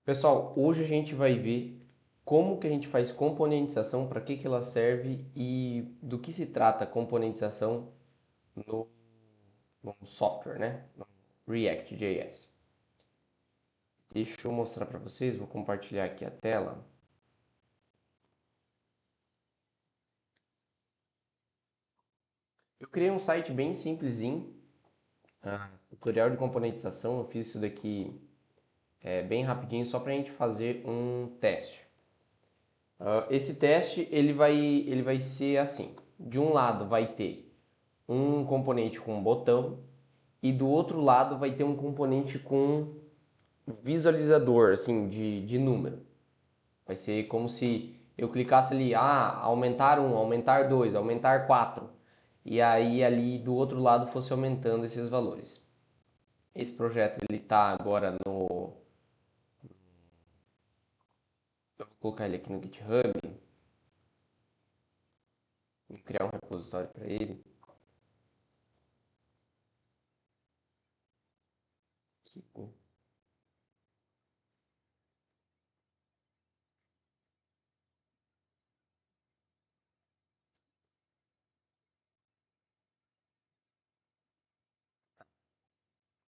Pessoal, hoje a gente vai ver como que a gente faz componentização, para que ela serve e do que se trata a componentização no, no software, né? No React.js. Deixa eu mostrar para vocês, vou compartilhar aqui a tela. Eu criei um site bem simplesinho, tutorial de componentização. Eu fiz isso daqui bem rapidinho, só para a gente fazer um teste. Esse teste ele vai ser assim: de um lado vai ter um componente com um botão e do outro lado vai ter um componente com visualizador assim de número. Vai ser como se eu clicasse ali, aumentar um, aumentar dois, aumentar quatro. E aí ali do outro lado fosse aumentando esses valores. Esse projeto ele está agora no. Eu vou colocar ele aqui no GitHub, vou criar um repositório para ele.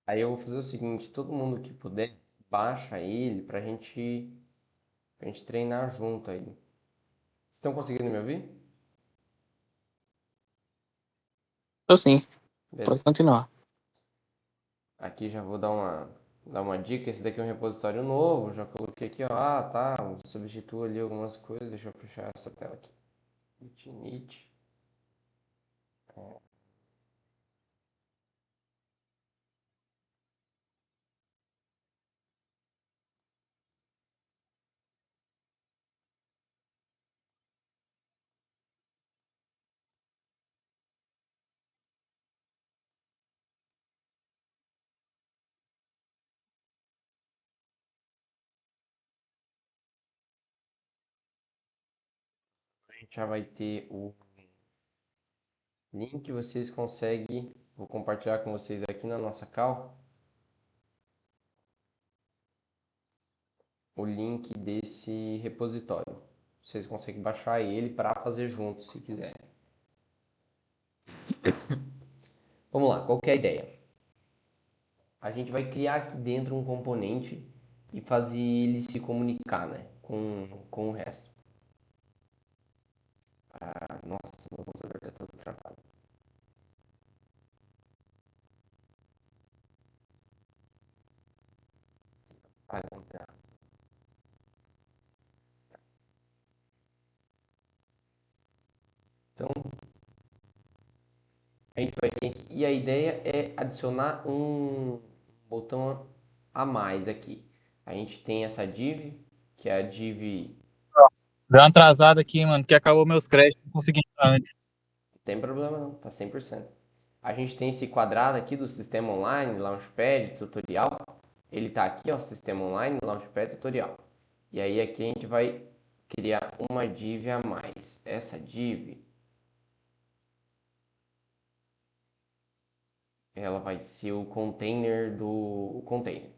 Aí eu vou fazer o seguinte: todo mundo que puder, baixa ele pra gente treinar junto aí. Vocês estão conseguindo me ouvir? Tô sim, pode Beleza. continuar. Aqui já vou dar uma dica. Esse daqui é um repositório novo. Já coloquei aqui, ó. Tá. Substitua ali algumas coisas. Deixa eu puxar essa tela aqui. Init. A gente já vai ter o link. Vocês conseguem. Vou compartilhar com vocês aqui na nossa call o link desse repositório. Vocês conseguem baixar ele para fazer junto, se quiserem. Vamos lá, qual que é a ideia? A gente vai criar aqui dentro um componente e fazer ele se comunicar, né, com o resto. Nossa, meu computador está todo travado. Vai comprar. Então, a gente vai ter aqui. E a ideia é adicionar um botão a mais aqui. A gente tem essa div, que é a div. Deu uma atrasada aqui, mano, que acabou meus créditos, não consegui entrar antes. Não tem problema não, tá 100%. A gente tem esse quadrado aqui do sistema online, Launchpad, tutorial. Ele tá aqui, ó, sistema online, Launchpad, tutorial. E aí aqui a gente vai criar uma div a mais. Essa div, ela vai ser o container do o container.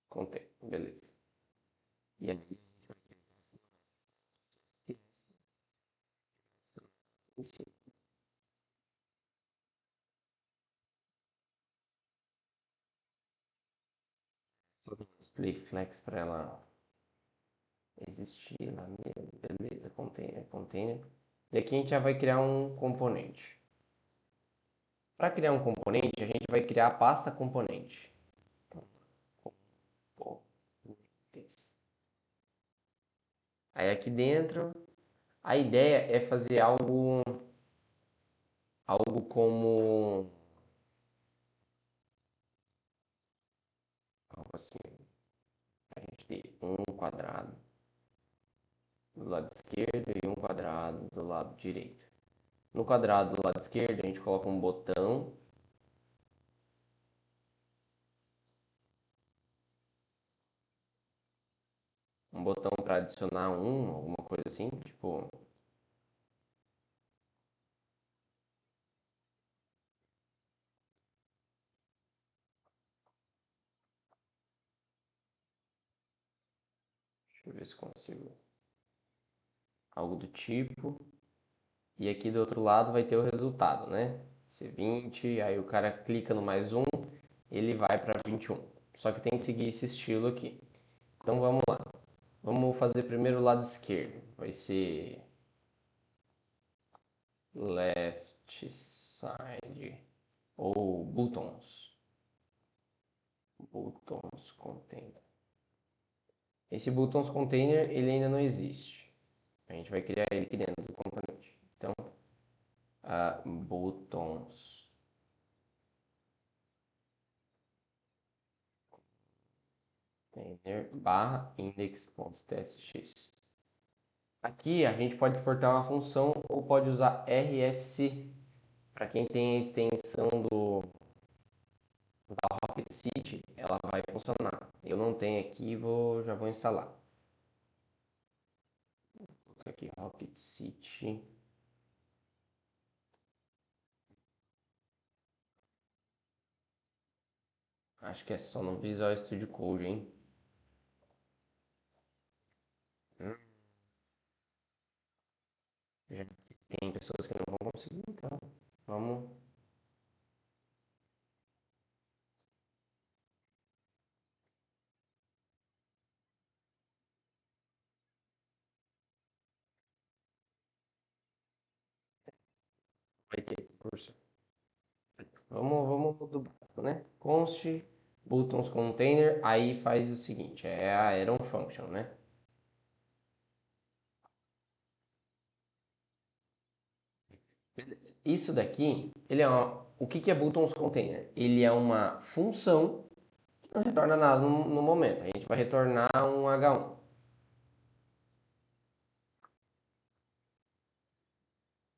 Container, beleza. E aí display flex para ela existir lá mesmo, beleza, container, container. E aqui a gente já vai criar um componente. Para criar um componente, a gente vai criar a pasta componente. Aí aqui dentro, a ideia é fazer algo como algo assim. A gente tem um quadrado do lado esquerdo e um quadrado do lado direito. No quadrado do lado esquerdo, a gente coloca um botão para adicionar alguma coisa assim, tipo, eu ver se consigo. Algo do tipo. E aqui do outro lado vai ter o resultado, né? C20, aí o cara clica no mais um, ele vai para 21. Só que tem que seguir esse estilo aqui. Então vamos lá. Vamos fazer primeiro o lado esquerdo. Vai ser left side ou buttons. Buttons container. Esse buttons container ele ainda não existe. A gente vai criar ele aqui dentro do componente. Então, buttons container barra index.tsx. Aqui a gente pode exportar uma função ou pode usar RFC. Para quem tem a extensão da Rocket City, ela vai funcionar. Eu não tenho aqui, já vou instalar. Vou colocar aqui Rocket City. Acho que é só no Visual Studio Code, hein? Já tem pessoas que não vão conseguir, então vamos. Vai ter curso. Vamos do básico, né? Const buttons container, aí faz o seguinte, é a Aeron Function, né? Beleza. Isso daqui, o que é buttons container? Ele é uma função que não retorna nada no momento. A gente vai retornar um H1.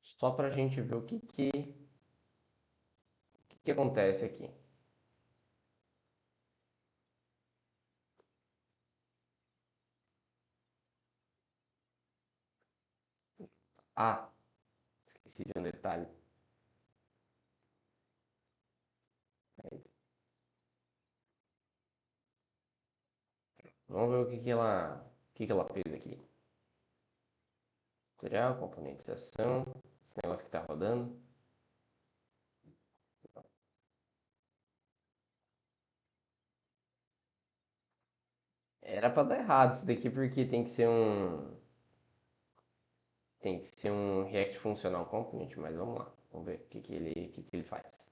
Só para a gente ver o que acontece aqui. Ah, esqueci de um detalhe. Vamos ver o que ela fez aqui. Tutorial, componentização, esse negócio que está rodando. Era para dar errado isso daqui porque tem que ser um React Functional Component, mas vamos lá. Vamos ver o que ele faz.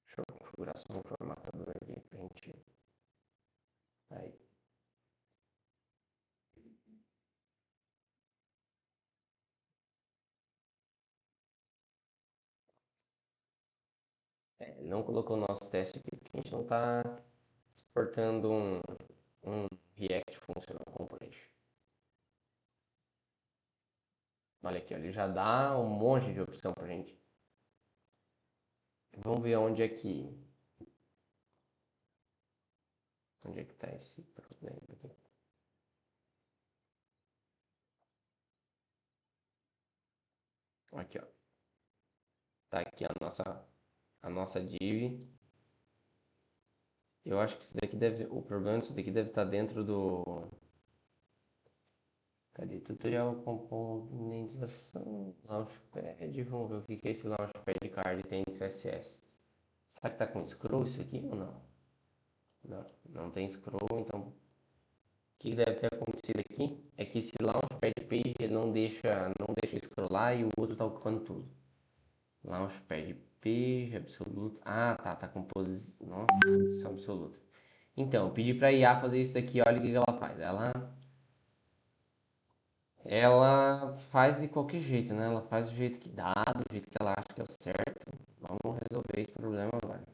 Deixa eu configurar só um formatador aqui pra gente. Aí. Não colocou o nosso teste aqui porque a gente não está exportando um React Functional Component. Olha aqui, ó, ele já dá um monte de opção pra gente. Vamos ver onde é que tá esse problema aqui. Aqui, ó. Tá aqui a nossa div. Eu acho que o problema disso daqui deve estar dentro do. Cadê? Tutorial componentização, Launchpad. Vamos ver o que é esse Launchpad card tem de CSS. Será que tá com scroll isso aqui ou não? Não, não tem scroll, então o que deve ter acontecido aqui é que esse Launchpad page ele não deixa scrollar e o outro tá ocupando tudo. Launchpad page absoluto. Ah, tá com posição. Nossa, posição absoluta. Então, eu pedi pra IA fazer isso daqui, olha o que ela faz. Ela faz de qualquer jeito, né? Ela faz do jeito que dá, do jeito que ela acha que é o certo. Vamos resolver esse problema agora.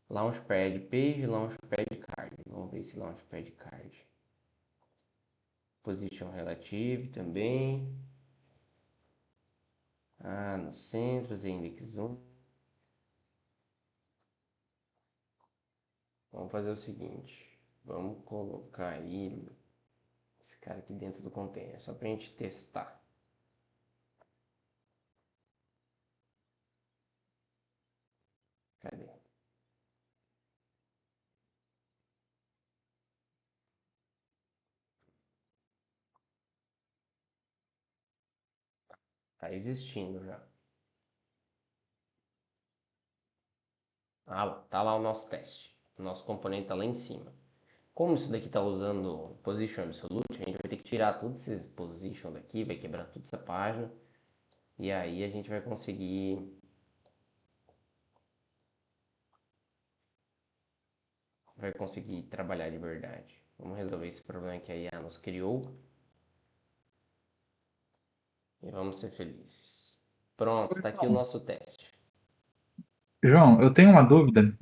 Launchpad page, Launchpad card. Vamos ver esse Launchpad card. Position relative também. No centro, index 1. Vamos fazer o seguinte. Vamos colocar esse cara aqui dentro do container, só pra gente testar. Tá existindo já. Ah lá, tá lá o nosso teste. O nosso componente tá lá em cima. Como isso daqui tá usando position absolute, a gente vai ter que tirar todos esses position daqui, vai quebrar toda essa página. E aí a gente vai conseguir trabalhar de verdade. Vamos resolver esse problema que a IA nos criou e vamos ser felizes. Pronto, tá aqui o nosso teste. João, eu tenho uma dúvida.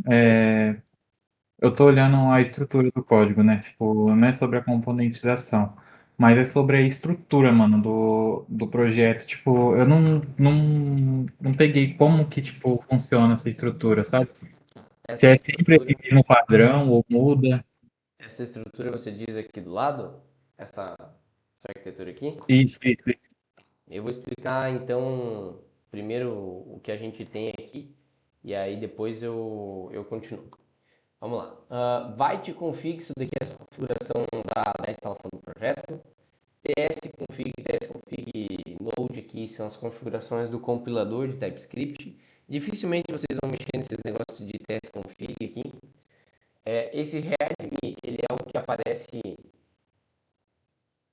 Eu estou olhando a estrutura do código, né? Tipo, não é sobre a componentização, mas é sobre a estrutura, mano, do projeto. Tipo, eu não peguei como que, tipo, funciona essa estrutura, sabe? Se Essa é sempre estrutura, esse mesmo padrão ou muda. essa estrutura você diz aqui do lado, essa arquitetura aqui. Isso. Eu vou explicar então primeiro o que a gente tem aqui e aí depois eu continuo. Vamos lá. Vai te config, isso daqui é a configuração da instalação do projeto. tsconfig, tsconfig node aqui são as configurações do compilador de TypeScript. Dificilmente vocês vão mexer nesses negócios de tsconfig aqui. Esse readme, ele é o que aparece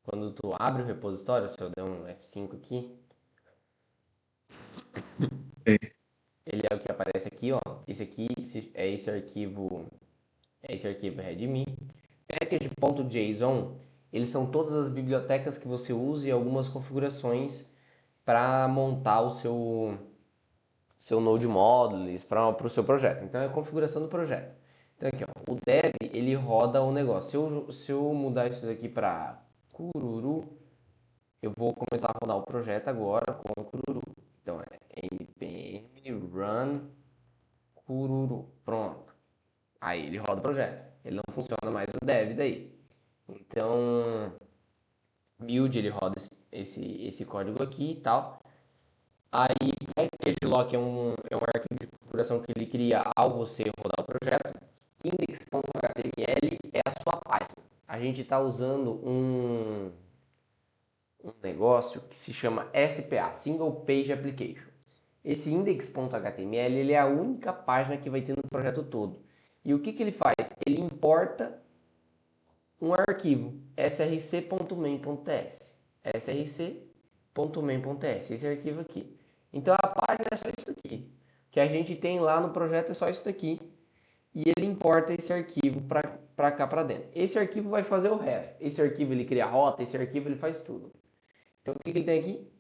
quando tu abre o repositório. Se eu der um F5 aqui, ele é o que aparece aqui, ó. Esse aqui é esse arquivo readme. Package.json, eles são todas as bibliotecas que você usa e algumas configurações para montar o seu Node Modules para o seu projeto. Então é a configuração do projeto. Então aqui, ó, o dev ele roda o negócio. Se eu mudar isso daqui para Cururu, eu vou começar a rodar o projeto agora com Cururu. Então é npm run Cururu. Pronto. Aí ele roda o projeto. Ele não funciona mais o dev daí. Então, build ele roda esse código aqui e tal. Aí, package.lock é um arquivo de configuração que ele cria ao você rodar o projeto. Index.html é a sua página. A gente está usando um negócio que se chama SPA, Single Page Application. Esse index.html ele é a única página que vai ter no projeto todo. E o que ele faz? Ele importa um arquivo src.main.ts, src.main.ts, esse arquivo aqui. Então a página é só isso aqui. O que a gente tem lá no projeto é só isso daqui. E ele importa esse arquivo para cá para dentro. Esse arquivo vai fazer o resto. Esse arquivo ele cria a rota, esse arquivo ele faz tudo. Então o que ele tem aqui?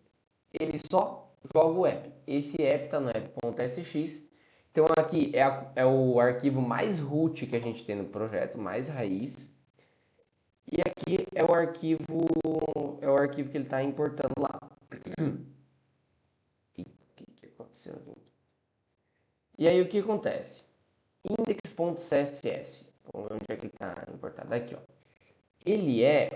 Ele só joga o app. Esse app está no app.sx. Então aqui é o arquivo mais root que a gente tem no projeto, mais raiz. E aqui é o arquivo que ele está importando lá. E o que aconteceu aqui? E aí o que acontece? Index.css, onde é que ele está importado? Aqui, ó. Ele é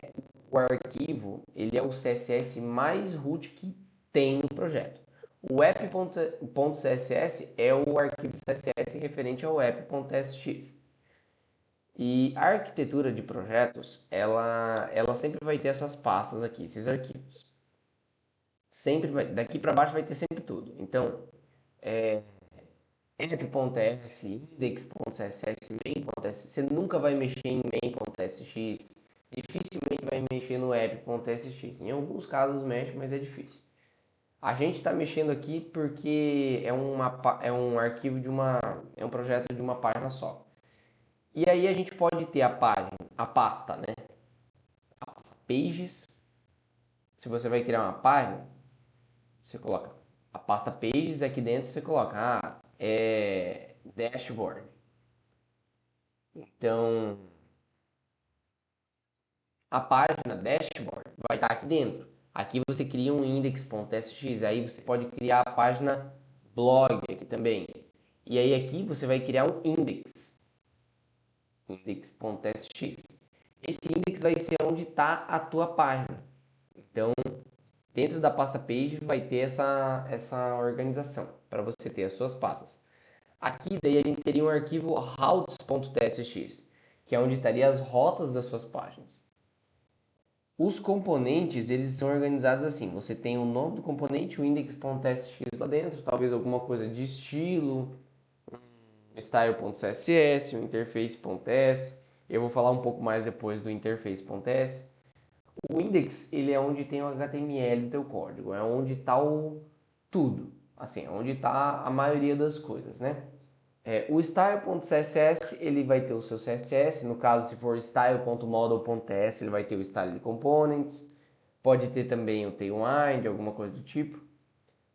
ele é o CSS mais root que tem no projeto. O app.css é o arquivo CSS referente ao app.sx. E a arquitetura de projetos, ela sempre vai ter essas pastas aqui, esses arquivos. Sempre vai, daqui para baixo vai ter sempre tudo. Então, app.s, index.css, main.ss, você nunca vai mexer em main.sx, dificilmente vai mexer no app.sx. Em alguns casos mexe, mas é difícil. A gente está mexendo aqui porque é um arquivo é um projeto de uma página só. E aí a gente pode ter a página, a pasta, né? A pasta pages. Se você vai criar uma página, você coloca a pasta pages aqui dentro, você coloca, dashboard. Então, a página dashboard vai estar aqui dentro. Aqui você cria um index.sx, aí você pode criar a página blog aqui também. E aí aqui você vai criar um index.sx. Esse index vai ser onde está a tua página. Então, dentro da pasta page vai ter essa organização para você ter as suas pastas. Aqui daí a gente teria um arquivo routes.tsx, que é onde estaria as rotas das suas páginas. Os componentes, eles são organizados assim. Você tem o nome do componente, o index.sx lá dentro, talvez alguma coisa de estilo, style.css, o interface.s. Eu vou falar um pouco mais depois do interface.s. O index, ele é onde tem o HTML do teu código, é onde está o tudo, assim, é onde está a maioria das coisas, né? O style.css, ele vai ter o seu CSS, no caso, se for style.model.ts, ele vai ter o style de components, pode ter também o tailwind, alguma coisa do tipo.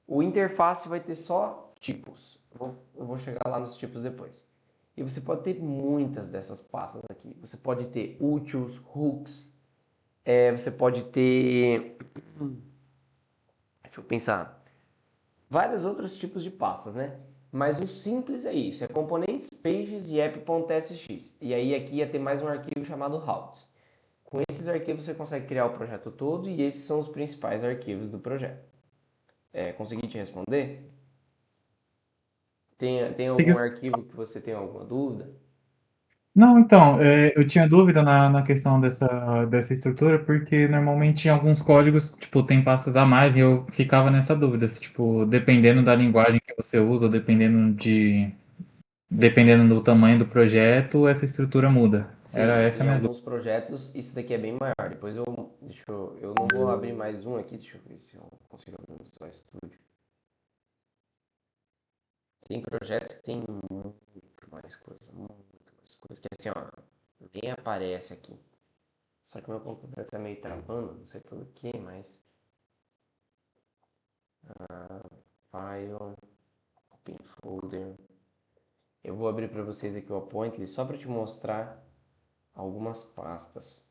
O interface vai ter só tipos, eu vou chegar lá nos tipos depois. E você pode ter muitas dessas pastas aqui, você pode ter utils, hooks, você pode ter, deixa eu pensar, vários outros tipos de pastas, né? Mas o simples é isso, é componentes, pages e app.sx. E aí aqui ia ter mais um arquivo chamado routes. Com esses arquivos você consegue criar o projeto todo e esses são os principais arquivos do projeto. Consegui te responder? Tem algum Seguiu. arquivo que você tem alguma dúvida? Não, então, eu tinha dúvida na questão dessa estrutura, porque normalmente em alguns códigos, tipo, tem pastas a mais e eu ficava nessa dúvida, se, tipo, dependendo da linguagem que você usa, ou dependendo do tamanho do projeto, essa estrutura muda. Era Sim, essa a em minha dúvida. alguns projetos isso daqui é bem maior. Depois eu não vou abrir mais um aqui, deixa eu ver se eu consigo abrir no Visual Studio. Tem projetos que tem muito mais coisa, que assim, ó, nem aparece aqui. Só que meu computador tá meio travando, não sei porquê, mas. File, Open Folder. Eu vou abrir para vocês aqui o Appointly só para te mostrar algumas pastas.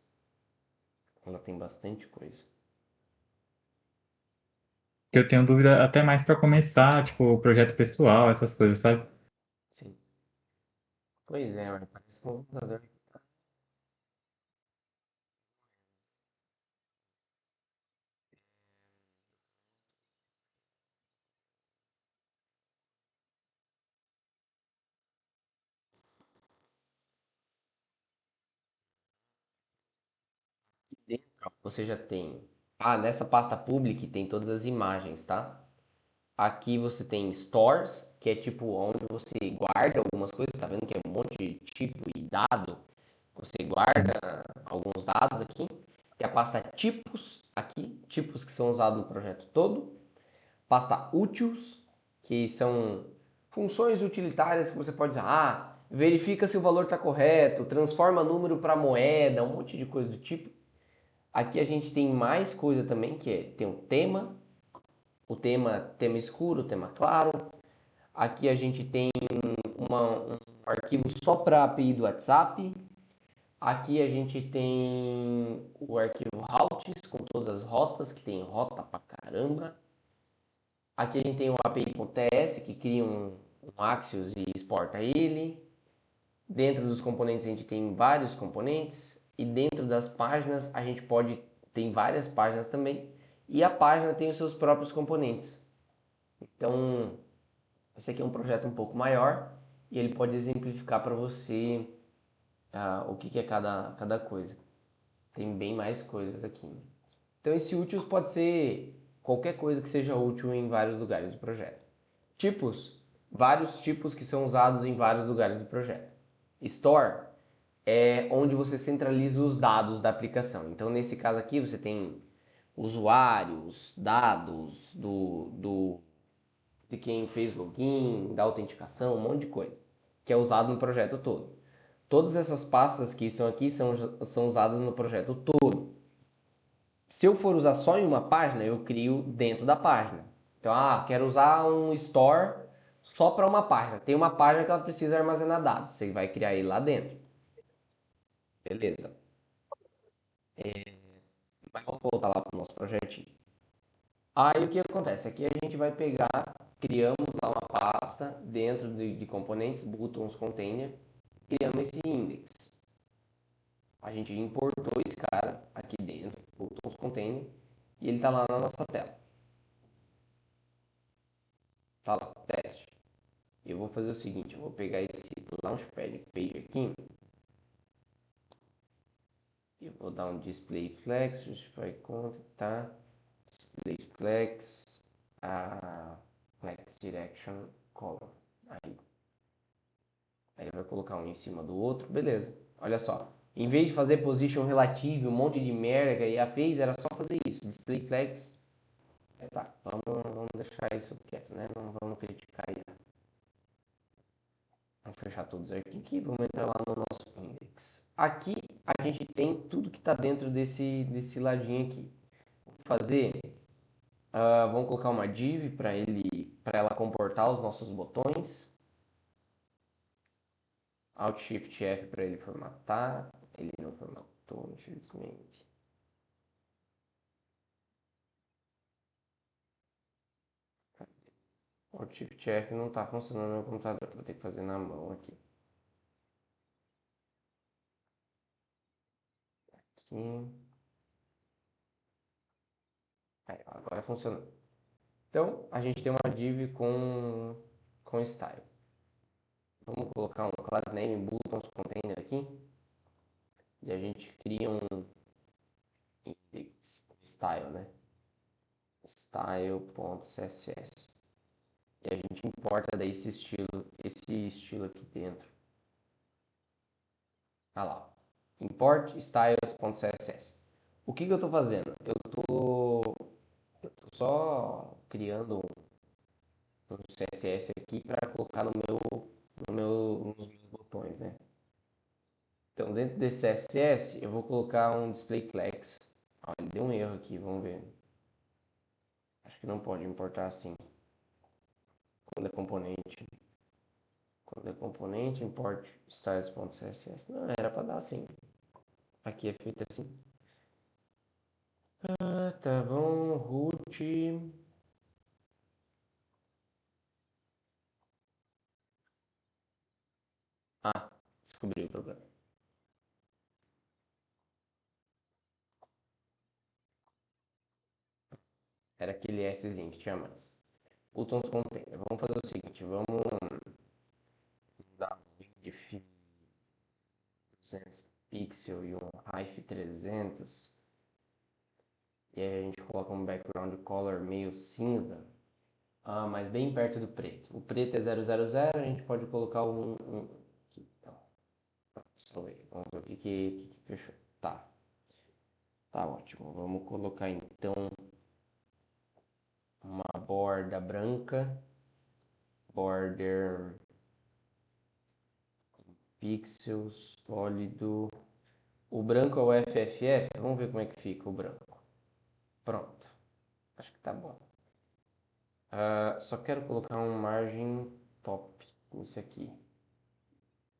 Ela tem bastante coisa. Que eu tenho dúvida até mais para começar, tipo, projeto pessoal, essas coisas, sabe? Sim. Pois é, mas parece que o computador dentro. Você já tem. Ah, nessa pasta public tem todas as imagens, tá? Aqui você tem stores, que é tipo onde você guarda algumas coisas, tá vendo que é um monte de tipo e dado. Você guarda alguns dados aqui. Tem a pasta tipos aqui, tipos que são usados no projeto todo. Pasta utils, que são funções utilitárias que você pode usar. Ah, verifica se o valor está correto, transforma número para moeda, um monte de coisa do tipo. Aqui a gente tem mais coisa também, que tem o tema escuro, o tema claro. Aqui a gente tem um arquivo só para API do WhatsApp. Aqui a gente tem o arquivo routes com todas as rotas, que tem rota pra caramba. Aqui a gente tem o API.ts, que cria um Axios e exporta ele. Dentro dos componentes a gente tem vários componentes. E dentro das páginas a gente tem várias páginas também. E a página tem os seus próprios componentes. Então, esse aqui é um projeto um pouco maior e ele pode exemplificar para você o que é cada coisa. Tem bem mais coisas aqui. Então, esse útil pode ser qualquer coisa que seja útil em vários lugares do projeto. Tipos, vários tipos que são usados em vários lugares do projeto. Store é onde você centraliza os dados da aplicação. Então, nesse caso aqui, você tem usuários, dados de quem fez login, da autenticação, um monte de coisa, que é usado no projeto todo. Todas essas pastas que estão aqui são usadas no projeto todo. Se eu for usar só em uma página, eu crio dentro da página. Então, quero usar um store só para uma página. Tem uma página que ela precisa armazenar dados. Você vai criar ele lá dentro. Beleza. Mas vamos voltar lá para o nosso projetinho. Aí o que acontece? Aqui a gente vai pegar, criamos lá uma pasta dentro de componentes, buttons, container, criamos esse index. A gente importou esse cara aqui dentro, buttons, container, e ele está lá na nossa tela. Tá lá, teste. Eu vou fazer o seguinte, eu vou pegar esse Launchpad Page aqui Eu vou dar um display flex, justify content, tá? Display flex, flex direction column. Aí ele vai colocar um em cima do outro, beleza. Olha só, em vez de fazer position relative, um monte de merda que a IA fez, era só fazer isso, display flex. Tá, vamos deixar isso quieto, né? Não vamos criticar a IA. Vamos fechar todos aqui e vamos entrar lá no nosso index. Aqui a gente tem tudo que está dentro desse ladinho aqui. Vamos fazer, vamos colocar uma div para ela comportar os nossos botões. Alt Shift F para ele formatar. Ele não formatou, infelizmente. Alt Shift F não está funcionando no meu computador. Vou ter que fazer na mão aqui. Aqui. Aí, agora funcionou. Então, a gente tem uma div com style. Vamos colocar um class name buttons container aqui. E a gente cria um index style, né? Style.css. E a gente importa daí esse estilo aqui dentro. Ah lá. Import styles.css. O que eu estou fazendo? Eu estou só criando um CSS aqui para colocar nos meus botões, né? Então, dentro desse CSS, eu vou colocar um display flex. Ó, ele deu um erro aqui, vamos ver. Acho que não pode importar assim. Quando é componente. Quando é componente, import styles.css. Não, era para dar assim. Aqui é feito assim. Ah, tá bom. Root. Ah, descobri o problema. Era aquele Szinho que tinha mais. Buttons container. Vamos fazer o seguinte, vamos dar um width 200 pixels e um height 300. E aí a gente coloca um background color meio cinza, mas bem perto do preto. O preto é 000, a gente pode colocar aqui, então. Vamos ver o que fechou. Tá ótimo. Vamos colocar então uma borda branca, border pixels, sólido. O branco é o FFF, vamos ver como é que fica o branco. Pronto, acho que tá bom. Só quero colocar um margem top nisso aqui,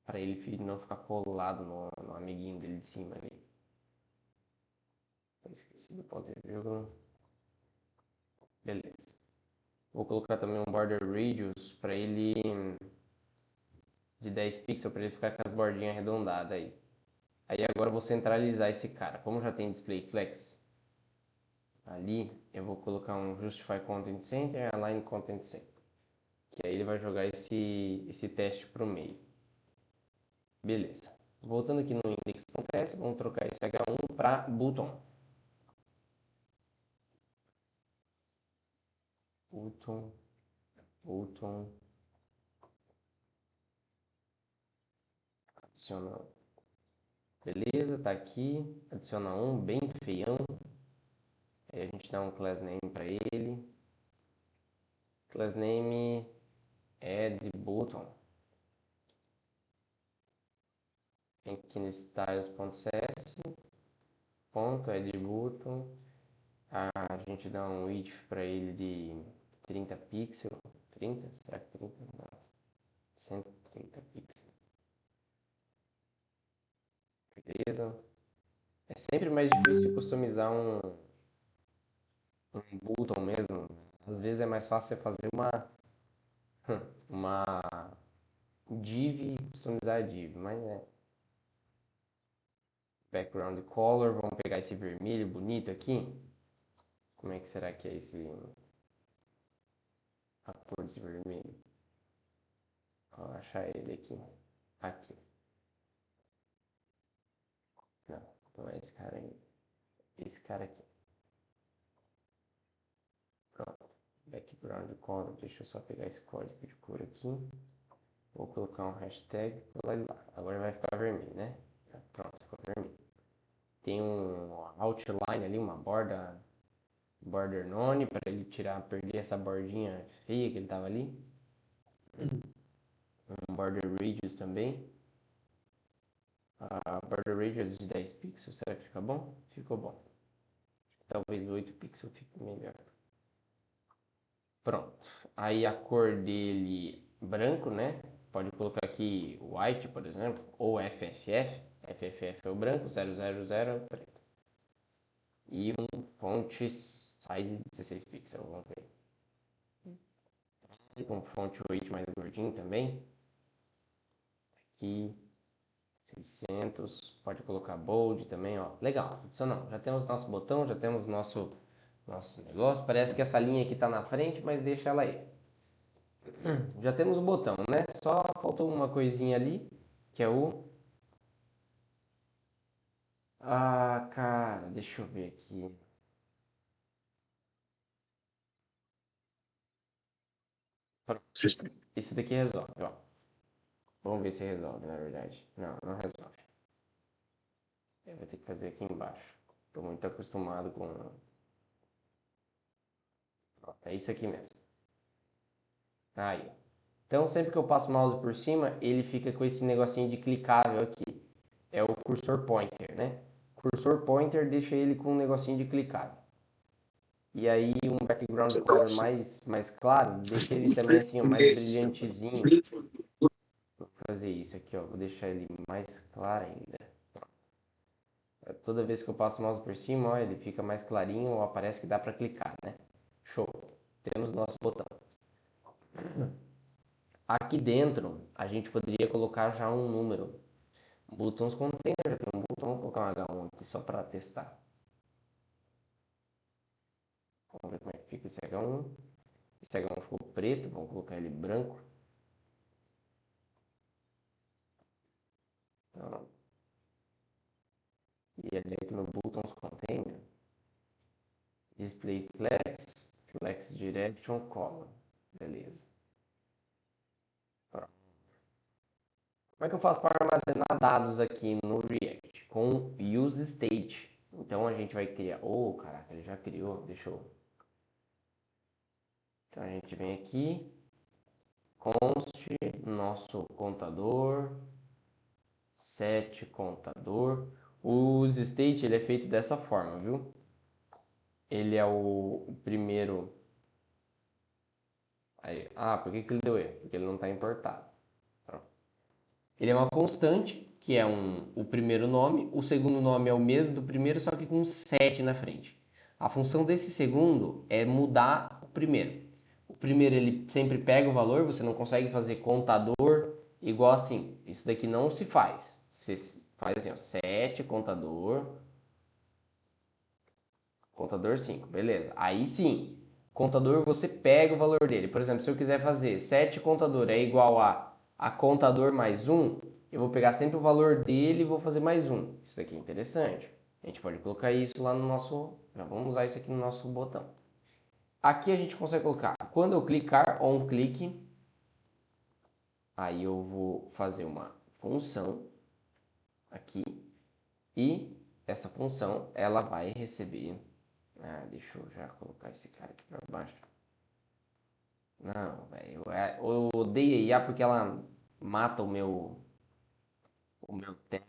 para ele não ficar colado no amiguinho dele de cima ali. Esqueci do ponto de vírgula. Beleza. Vou colocar também um border radius para ele de 10 pixels para ele ficar com as bordinhas arredondadas aí. Aí agora eu vou centralizar esse cara. Como já tem display flex ali, eu vou colocar um justify content center, align content center. Que aí ele vai jogar esse teste pro meio. Beleza. Voltando aqui no index.s, vamos trocar esse H1 para button. Button. Adiciona. Beleza, tá aqui. Adiciona um bem feião. Aí a gente dá um class name para ele. Class name add button. Vem aqui no styles.cs, ponto add button. A gente dá um width para ele de 30 pixels. 30? Será que 30? Não. 130 pixels. Beleza. É sempre mais difícil customizar um button mesmo. Às vezes é mais fácil você fazer uma div e customizar a div, mas é. Background color, vamos pegar esse vermelho bonito aqui. Como é que será que é a cor desse vermelho? Vou achar ele aqui. Aqui. Não, Não é esse cara aí. Esse cara aqui. Pronto. Background color. Deixa eu só pegar esse código de cor aqui. Vou colocar um hashtag. Lá. Agora vai ficar vermelho, né? Pronto, ficou vermelho. Tem um outline ali, uma border none, para ele perder essa bordinha feia que ele tava ali. Um border radius também. A border radius de 10 pixels, será que fica bom? Ficou bom. Talvez 8 pixels fique melhor. Pronto. Aí a cor dele branco, né? Pode colocar aqui white, por exemplo, ou FFF. FFF é o branco, 000 é o preto. E um font size de 16 pixels, vamos ver. Com font weight mais gordinho também. Aqui 600, pode colocar bold também, ó. Legal, adicional. Já temos nosso botão, já temos nosso negócio. Parece que essa linha aqui tá na frente, mas deixa ela aí. Já temos o botão, né? Só faltou uma coisinha ali, que é o... Ah, cara, deixa eu ver aqui. Pronto. Isso daqui resolve, ó. Vamos ver se resolve, na verdade. Não, não resolve. Eu vou ter que fazer aqui embaixo. Tô muito acostumado com... Pronto, é isso aqui mesmo. Aí. Então, sempre que eu passo o mouse por cima, ele fica com esse negocinho de clicável aqui. É o cursor pointer, né? Cursor pointer deixa ele com um negocinho de clicável. E aí, um background color mais claro, deixa ele também assim, ó, mais brilhantezinho. Vou fazer isso aqui, ó. Vou deixar ele mais claro ainda. Toda vez que eu passo o mouse por cima, ó, ele fica mais clarinho ou aparece que dá para clicar, né? Show. Temos nosso botão. Aqui dentro, a gente poderia colocar já um número. Buttons container, já tem um botão, vou colocar um H1 aqui só para testar. Vamos ver como é que fica esse H1. Esse H1 ficou preto, vamos colocar ele branco. Então, e ali aqui no Buttons container, display flex direction column. Beleza. Pronto. Como é que eu faço para armazenar dados aqui no React? Com useState. Então a gente vai criar. Oh, caraca, ele já criou. Deixa eu. Então a gente vem aqui, const nosso contador, set contador. O useState ele é feito dessa forma, viu? Ele é o primeiro. Aí, por que ele deu erro? Porque ele não está importado. Pronto. Ele é uma constante, que é o primeiro nome. O segundo nome é o mesmo do primeiro, só que com 7 na frente. A função desse segundo é mudar o primeiro. O primeiro ele sempre pega o valor, você não consegue fazer contador igual assim. Isso daqui não se faz. Você faz assim, ó, 7, contador 5, beleza. Aí sim, contador você pega o valor dele. Por exemplo, se eu quiser fazer 7 contador é igual a contador mais 1, eu vou pegar sempre o valor dele e vou fazer mais um. Isso daqui é interessante. A gente pode colocar isso lá no nosso... Já vamos usar isso aqui no nosso botão. Aqui a gente consegue colocar, quando eu clicar on click, aí eu vou fazer uma função aqui e essa função ela vai receber... deixa eu já colocar esse cara aqui para baixo. Não, velho, eu odeio a IA porque ela mata o meu tempo.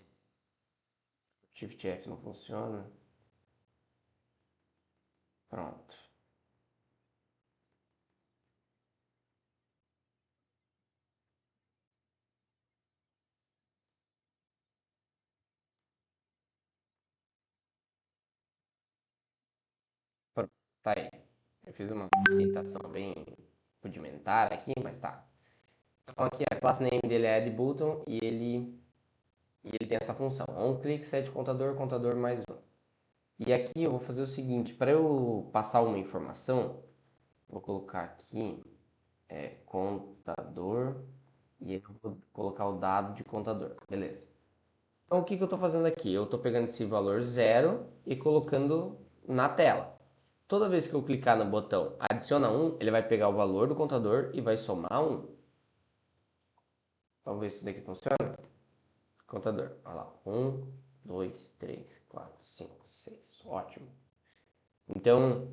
Shift F não funciona. Pronto. Pronto, tá aí. Eu fiz uma imitação bem rudimentar aqui, mas tá. Então aqui a classe name dele é addButton e ele tem essa função. OnClick, set contador, contador mais um. E aqui eu vou fazer o seguinte, para eu passar uma informação, vou colocar aqui contador e eu vou colocar o dado de contador. Beleza. Então, o que que eu estou fazendo aqui? Eu estou pegando esse valor zero e colocando na tela. Toda vez que eu clicar no botão adiciona 1, ele vai pegar o valor do contador e vai somar 1. Vamos ver se isso daqui funciona? Contador, olha lá. 1, 2, 3, 4, 5, 6. Ótimo. Então,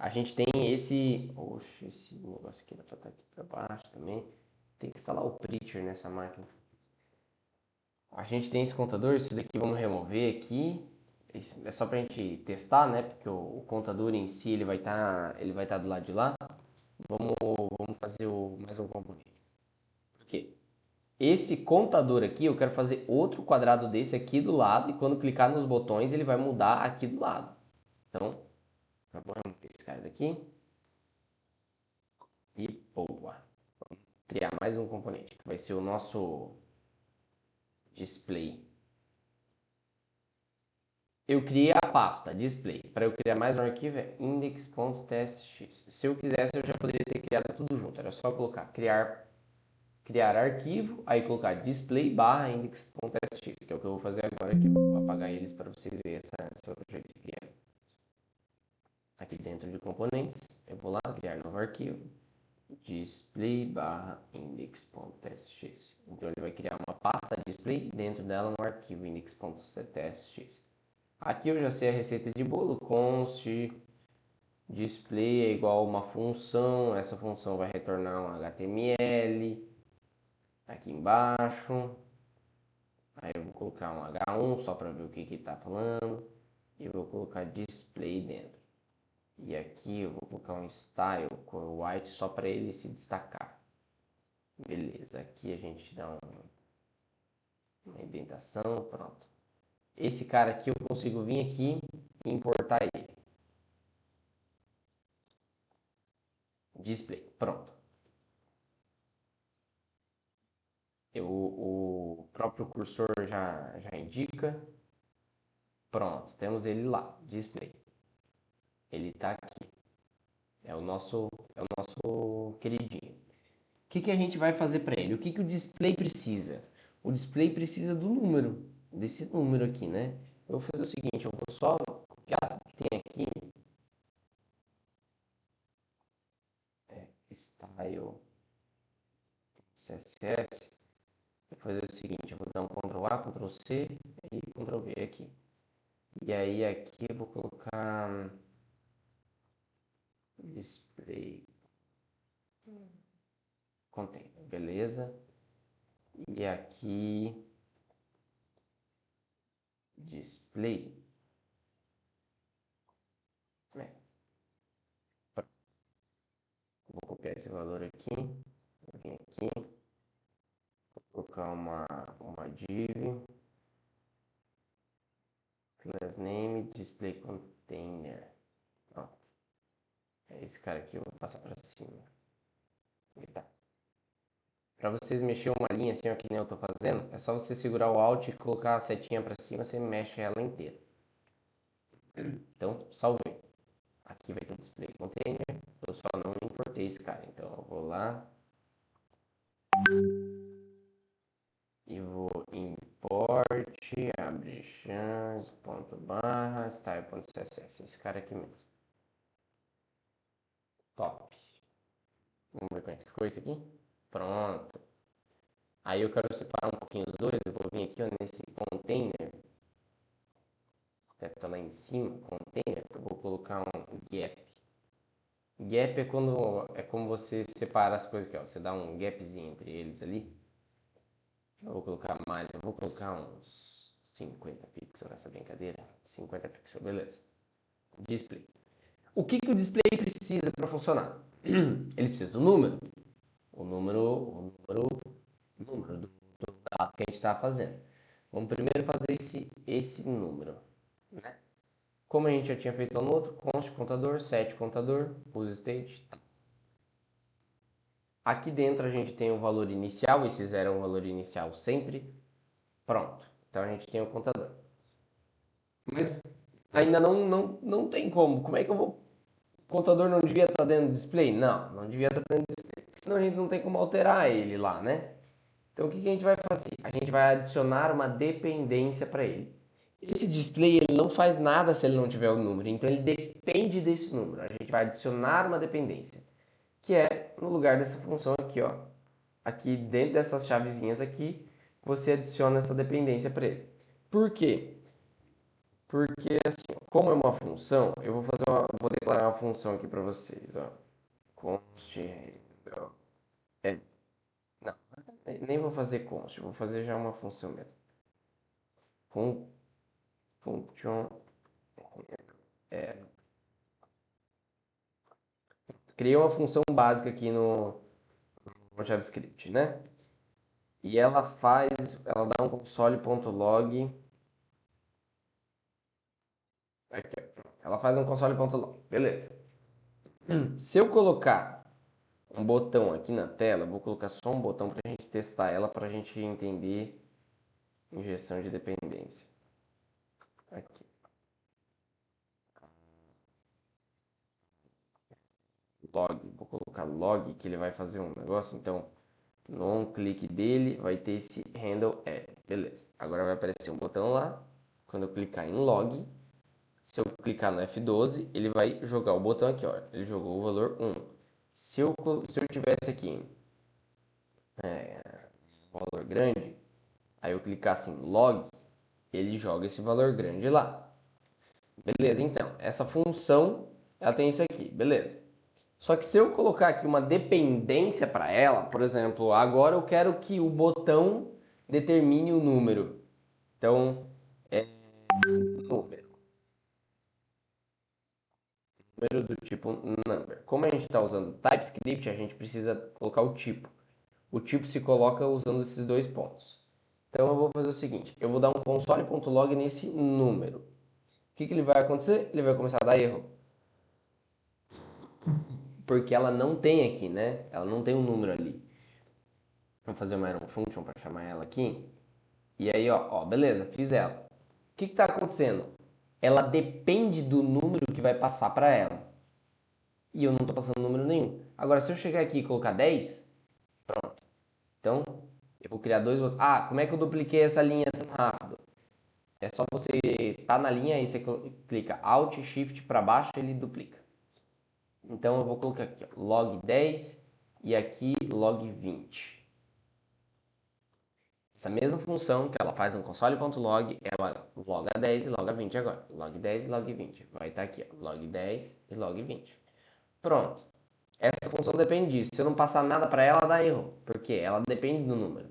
a gente tem esse... Oxe, esse negócio aqui dá pra estar aqui para baixo também. Tem que instalar o Preacher nessa máquina. A gente tem esse contador, isso daqui vamos remover aqui. É só pra gente testar, né? Porque o contador em si ele vai tá do lado de lá. Vamos fazer mais um componente. Por quê? Esse contador aqui, eu quero fazer outro quadrado desse aqui do lado. E quando clicar nos botões, ele vai mudar aqui do lado. Então, vamos remover esse cara daqui. E boa. Vamos criar mais um componente, que vai ser o nosso display. Eu criei a pasta display. Para eu criar mais um arquivo é index.tstx. Se eu quisesse, eu já poderia ter criado tudo junto. Era só colocar criar arquivo, aí colocar display barra index.tstx, que é o que eu vou fazer agora aqui. Vou apagar eles para vocês verem esse outro jeito de criar. Aqui dentro de componentes, eu vou lá criar novo arquivo, display barra index.tstx. Então ele vai criar uma pasta display, dentro dela um arquivo index.tstx. Aqui eu já sei a receita de bolo, const display é igual a uma função, essa função vai retornar um HTML aqui embaixo. Aí eu vou colocar um H1 só para ver o que está falando. E eu vou colocar display dentro. E aqui eu vou colocar um style cor white só para ele se destacar. Beleza, aqui a gente dá uma indentação, pronto. Esse cara aqui eu consigo vir aqui e importar ele. Display, pronto. O próprio cursor já indica. Pronto, temos ele lá, display. Ele está aqui. É o nosso queridinho. O que a gente vai fazer para ele? O que o display precisa? O display precisa do número, desse número aqui, né? Eu vou fazer o seguinte, eu vou só copiar o que tem aqui. Style CSS. Vou fazer o seguinte, eu vou dar um Ctrl A, Ctrl C e Ctrl V aqui. E aí aqui eu vou colocar display container, beleza? E aqui display. Vou copiar esse valor aqui, vou vir aqui, vou colocar uma div, class name, display container. Pronto. É esse cara aqui, eu vou passar para cima. Tá. Para vocês mexer uma linha assim, ó, que nem eu tô fazendo, é só você segurar o Alt e colocar a setinha para cima, você mexe ela inteira. Então, salvei. Aqui vai ter display container, eu só não importei esse cara, então eu vou lá e vou import, abre chance, ponto barra, style.css, esse cara aqui mesmo. Top. Vamos ver como é que ficou isso aqui? Pronto. Aí eu quero separar um pouquinho dos dois, eu vou vir aqui ó, nesse container, tá lá em cima, container, eu vou colocar um gap. Gap é como você separa as coisas aqui, ó. Você dá um gapzinho entre eles ali. Eu vou colocar mais, eu vou colocar uns 50 pixels nessa brincadeira. 50 pixels, beleza. Display. O que o display precisa para funcionar? Ele precisa do número. O número do dado que a gente está fazendo. Vamos primeiro fazer esse número. Né? Como a gente já tinha feito no outro, const contador, set contador, use state. Aqui dentro a gente tem o valor inicial, esse zero é o valor inicial sempre. Pronto. Então a gente tem o contador. Mas ainda não tem como. Como é que eu vou... O contador não devia estar dentro do display? Não devia estar dentro do display. Senão a gente não tem como alterar ele lá, né? Então, o que a gente vai fazer? A gente vai adicionar uma dependência para ele. Esse display ele não faz nada se ele não tiver o número, então ele depende desse número. A gente vai adicionar uma dependência, que é no lugar dessa função aqui, ó. Aqui dentro dessas chavezinhas aqui, você adiciona essa dependência para ele. Por quê? Porque assim, como é uma função, eu vou declarar uma função aqui para vocês, ó. Const handle. Não, nem vou fazer const, vou fazer já uma função mesmo. Function. Criei uma função básica aqui no JavaScript, né? E ela dá um console.log. Aqui, ó. Ela faz um console.log, beleza. Se eu colocar um botão aqui na tela, vou colocar só um botão para a gente testar ela, para a gente entender injeção de dependência. Aqui. Log, vou colocar log, que ele vai fazer um negócio, então no clique dele vai ter esse handle add, beleza. Agora vai aparecer um botão lá, quando eu clicar em log, se eu clicar no F12, ele vai jogar o botão aqui, ó, ele jogou o valor 1. Se eu tivesse aqui um valor grande, aí eu clicasse em log, ele joga esse valor grande lá. Beleza, então, essa função, ela tem isso aqui, beleza. Só que se eu colocar aqui uma dependência para ela, por exemplo, agora eu quero que o botão determine o número. Então, é número. Número do tipo number. Como a gente está usando TypeScript, a gente precisa colocar o tipo. O tipo se coloca usando esses dois pontos. Então eu vou fazer o seguinte, eu vou dar um console.log nesse número. O que ele vai acontecer? Ele vai começar a dar erro. Porque ela não tem aqui, né? Ela não tem um número ali. Vamos fazer uma arrow function para chamar ela aqui. E aí, ó, beleza, fiz ela. O que está acontecendo? Ela depende do número que vai passar para ela. E eu não estou passando número nenhum. Agora, se eu chegar aqui e colocar 10, pronto. Então, eu vou criar dois outros. Ah, como é que eu dupliquei essa linha tão rápido? É só você tá na linha e você clica Alt Shift para baixo, ele duplica. Então eu vou colocar aqui, ó, log 10 e aqui log 20. Essa mesma função que ela faz no console.log, ela loga 10 e loga 20 agora. Log 10 e log 20. Vai estar aqui, ó, log 10 e log 20. Pronto. Essa função depende disso. Se eu não passar nada para ela, dá erro. Porque ela depende do número.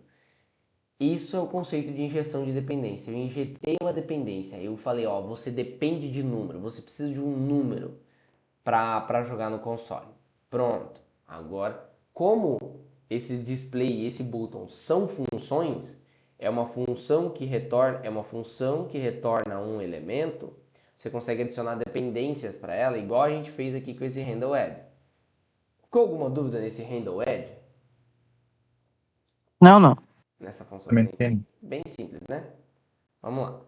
Isso é o conceito de injeção de dependência. Eu injetei uma dependência. Eu falei, ó, você depende de número. Você precisa de um número para jogar no console. Pronto. Agora, como esse display e esse button são funções, é uma função que retorna um elemento, você consegue adicionar dependências para ela, igual a gente fez aqui com esse handle add. Ficou alguma dúvida nesse handle add? Não, não. Nessa função Também tem. bem simples, né? Vamos lá.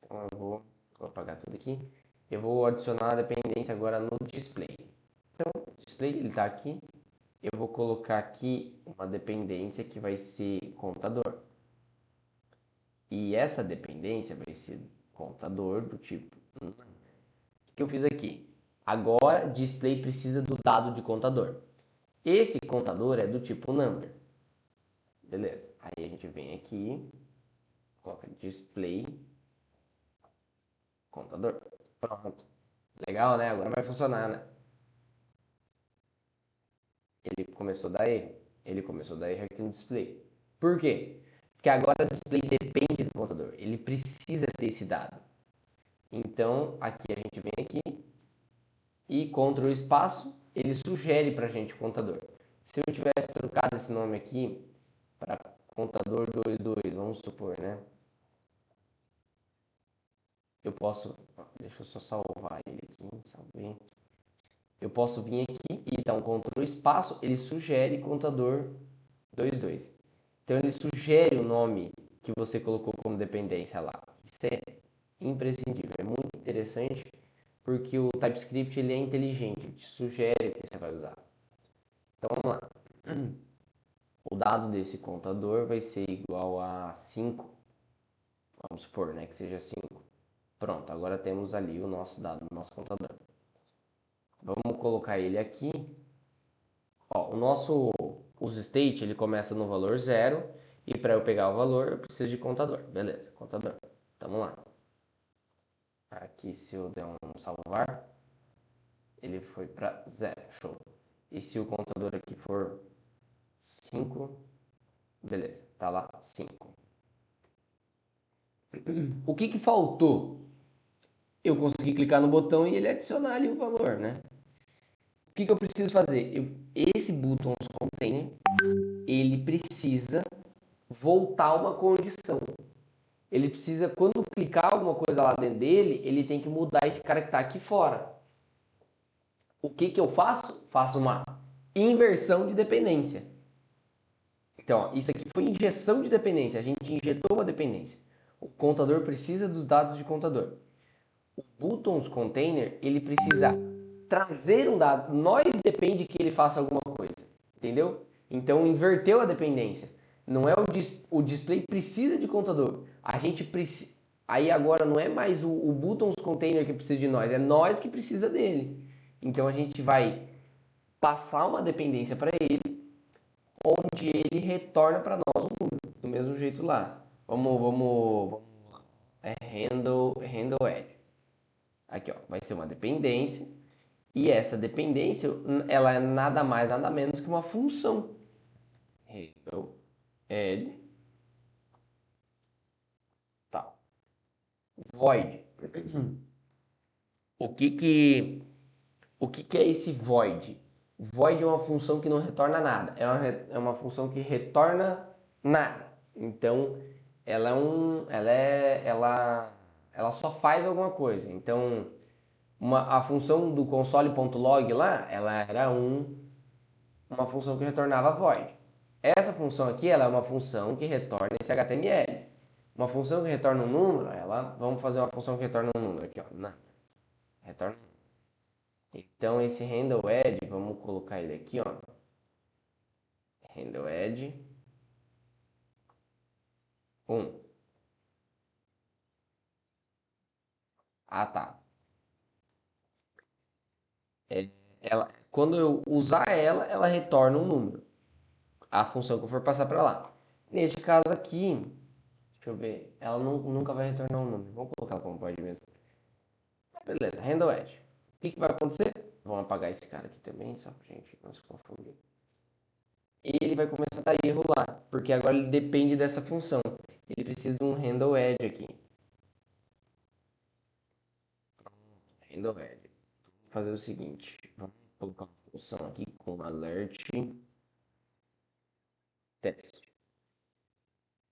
Então vou apagar tudo aqui. Eu vou adicionar a dependência agora no display. Então, o display ele está aqui. Eu vou colocar aqui uma dependência que vai ser contador. E essa dependência vai ser contador do tipo. O que eu fiz aqui? Agora, display precisa do dado de contador. Esse contador é do tipo number. Beleza. Aí a gente vem aqui, coloca display contador. Pronto. Legal, né? Agora vai funcionar, né? Ele começou a dar erro. Ele começou a dar erro aqui no display. Por quê? Porque agora o display depende do contador. Ele precisa ter esse dado. Então, aqui a gente vem aqui e contra o espaço, ele sugere para a gente o contador. Se eu tivesse trocado esse nome aqui para contador 22, vamos supor, né? Eu posso, deixa eu só salvar ele aqui, salvei. Eu posso vir aqui e dar um Ctrl espaço, ele sugere contador 22. Então ele sugere o nome que você colocou como dependência lá. Isso é imprescindível, é muito interessante porque o TypeScript ele é inteligente, ele te sugere o que você vai usar. Então vamos lá. o dado desse contador vai ser igual a 5. Vamos supor, né, que seja 5. Pronto, agora temos ali o nosso dado do nosso contador. Vamos colocar ele aqui. Ó, os state, ele começa no valor 0. E para eu pegar o valor, eu preciso de contador. Beleza, contador. Vamos lá. Aqui, se eu der um salvar, ele foi para 0. Show. E se o contador aqui for 5, beleza, tá lá 5. O que faltou? Eu consegui clicar no botão e ele adicionar ali o valor, né? O que eu preciso fazer? Esse buttons container, ele precisa voltar uma condição. Ele precisa, quando clicar alguma coisa lá dentro dele, ele tem que mudar esse cara que está aqui fora. O que eu faço? Faço uma inversão de dependência. Então, ó, isso aqui foi injeção de dependência. A gente injetou uma dependência. O contador precisa dos dados de contador. O buttons container, ele precisa trazer um dado. Nós depende que ele faça alguma coisa. Entendeu? Então, inverteu a dependência. Não é o display precisa de contador. A gente precisa. Aí agora não é mais o buttons container que precisa de nós, é nós que precisa dele. Então a gente vai passar uma dependência para ele, onde ele retorna para nós um número, do mesmo jeito lá. Vamos lá. É handle add. Aqui, ó, vai ser uma dependência. E essa dependência, ela é nada mais, nada menos que uma função. Handle add. Tá. Void. O que que, o que é esse void? Void é uma função que não retorna nada. É uma função que retorna nada. Então, ela só faz alguma coisa. Então, a função do console.log lá, ela era uma função que retornava void. Essa função aqui, ela é uma função que retorna esse HTML. Uma função que retorna um número, vamos fazer uma função que retorna um número aqui, ó. Não, retorna. Então esse handle add, vamos colocar ele aqui, ó. Handle add 1. Ah, tá. Quando eu usar ela, ela retorna um número. A função que eu for passar para lá. Neste caso aqui, deixa eu ver, ela nunca vai retornar um número. Vamos colocar como pode mesmo. Beleza, handle add. O que vai acontecer? Vamos apagar esse cara aqui também, só pra gente não se confundir. E ele vai começar a dar erro lá, porque agora ele depende dessa função. Ele precisa de um handle add aqui. Handle add. Vou fazer o seguinte, vamos colocar uma função aqui com alert test.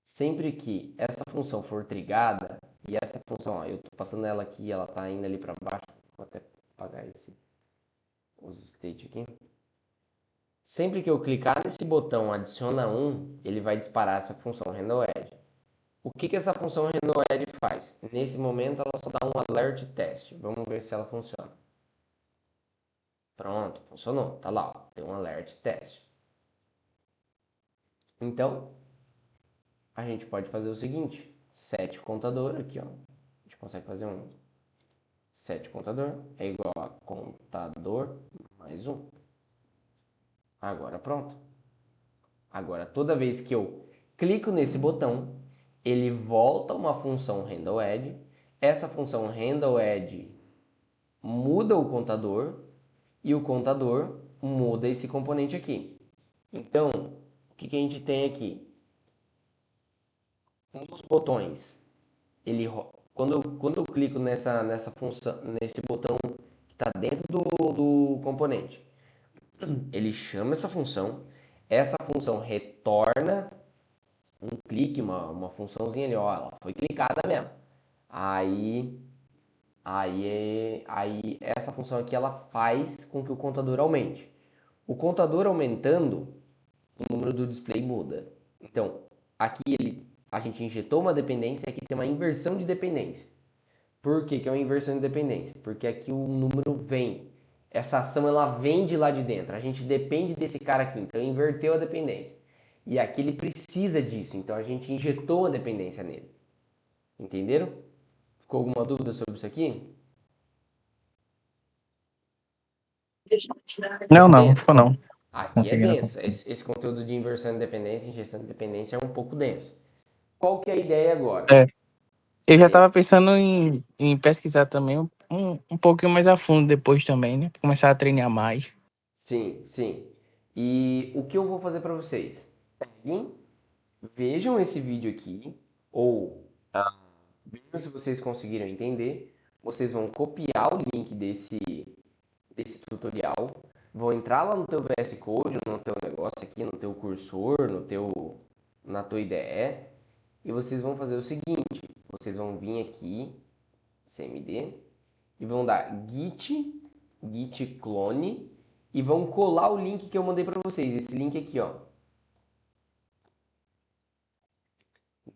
Sempre que essa função for trigada, e essa função, ó, eu estou passando ela aqui, ela está indo ali para baixo, vou até apagar os state aqui. Sempre que eu clicar nesse botão adiciona 1, ele vai disparar essa função handle add. O que essa função handle add faz? Nesse momento ela só dá um alert test. Vamos ver se ela funciona. Pronto, funcionou. Tá lá, ó, tem um alert test. Então, a gente pode fazer o seguinte: set contador aqui, ó. A gente consegue fazer um set contador é igual a contador mais 1. Agora pronto. Agora toda vez que eu clico nesse botão, ele volta uma função handle add. Essa função handle add muda o contador e o contador muda esse componente aqui. Então, o que a gente tem aqui? Um dos botões, quando eu clico nessa função, nesse botão que está dentro do componente, ele chama essa função retorna um clique, uma funçãozinha ali, ó, ela foi clicada mesmo. Aí essa função aqui ela faz com que o contador aumente. O contador aumentando, o número do display muda. Então, a gente injetou uma dependência, aqui tem uma inversão de dependência. Por que é uma inversão de dependência? Porque aqui o número vem. Essa ação ela vem de lá de dentro. A gente depende desse cara aqui, então inverteu a dependência. E aqui ele precisa disso, então a gente injetou a dependência nele. Entenderam? Ficou alguma dúvida sobre isso aqui? Não, ficou não. Aqui é Conseguindo denso. acompanhar. Esse conteúdo de inversão de dependência, injeção de dependência é um pouco denso. Qual que é a ideia agora? É. Eu já tava pensando em pesquisar também um pouquinho mais a fundo depois também, né? Pra começar a treinar mais. Sim, sim. E o que eu vou fazer para vocês? Peguem, vejam esse vídeo aqui, ou vejam se vocês conseguiram entender. Vocês vão copiar o link desse tutorial, vão entrar lá no teu VS Code, no teu negócio aqui, no teu cursor, na tua IDE, e vocês vão fazer o seguinte, vocês vão vir aqui, CMD, e vão dar git clone, e vão colar o link que eu mandei para vocês, esse link aqui, ó.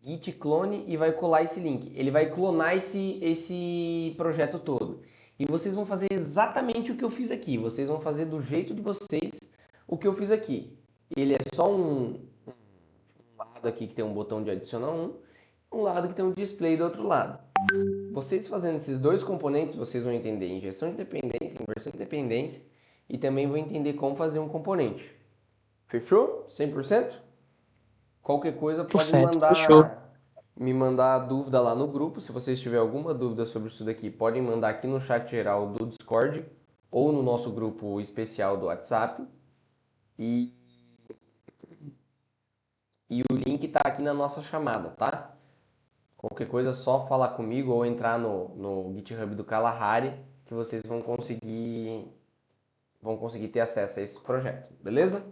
Git clone e vai colar esse link. Ele vai clonar esse projeto todo. E vocês vão fazer exatamente o que eu fiz aqui. Vocês vão fazer do jeito de vocês o que eu fiz aqui. Ele é só um lado aqui que tem um botão de adicionar um lado que tem um display do outro lado. Vocês fazendo esses dois componentes, vocês vão entender injeção de dependência, inversão de dependência e também vão entender como fazer um componente. Fechou? 100%? Qualquer coisa pode 100%, fechou. me mandar dúvida lá no grupo. Se vocês tiverem alguma dúvida sobre isso daqui, podem mandar aqui no chat geral do Discord ou no nosso grupo especial do WhatsApp. E, e o link está aqui na nossa chamada, tá? Qualquer coisa é só falar comigo ou entrar no GitHub do Kalahari que vocês vão conseguir ter acesso a esse projeto, beleza?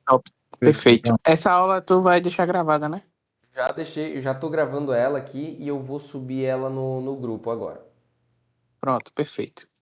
Top. Perfeito. Então, Essa aula tu vai deixar gravada, né? Já deixei, já tô gravando ela aqui e eu vou subir ela no grupo agora. Pronto, perfeito.